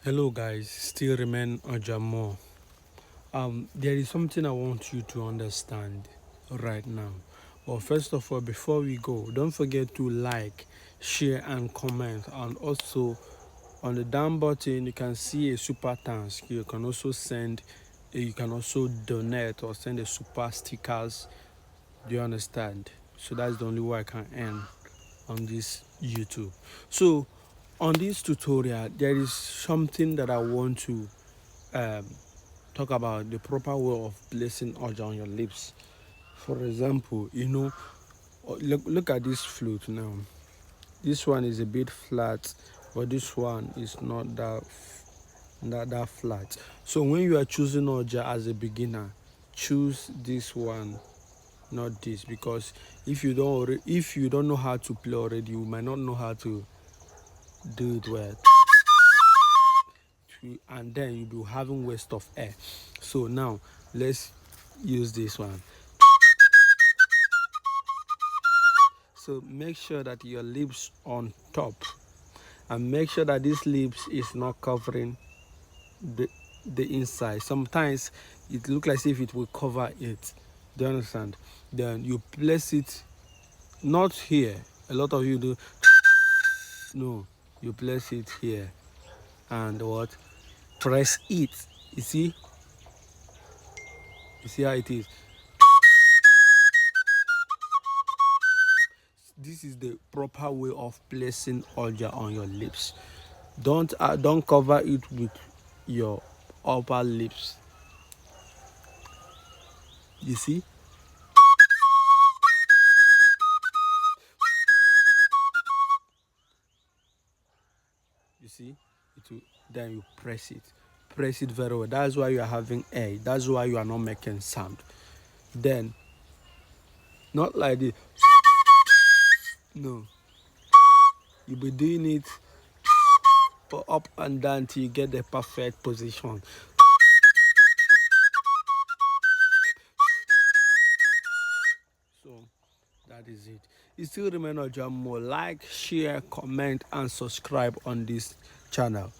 Hello guys, still remain Ojamo. There is something I want you to understand right now. But first of all, before we go, don't forget to like, share, and comment. And also, on the down button, you can see a super thanks. You can also you can also donate or send a super stickers. Do you understand? So that's the only way I can earn on this YouTube. So on this tutorial, there is something that I want to um, talk about the proper way of placing oja on your lips. For example, look at this flute now. This one is a bit flat, but this one is not that flat. So when you are choosing oja as a beginner, choose this one, not this, because if you don't know how to play already, you might not know how to do it well, and then you'll be having waste of air. So now let's use this one. So make sure that your lips on top, and make sure that this lips is not covering the inside. Sometimes it looks like if it will cover it. Do you understand? Then you place it not here. A lot of you do. No, you place it here, and what? Press it. You see? You see how it is? This is the proper way of placing oja on your lips. Don't cover it with your upper lips. You see? You see? Then you press it very well. That's why you are having air. That's why you are not making sound. Then, not like this. No, you'll be doing it up and down till you get the perfect position. So that is it. You still remain Ojamo. Like, share, comment, and subscribe on this channel.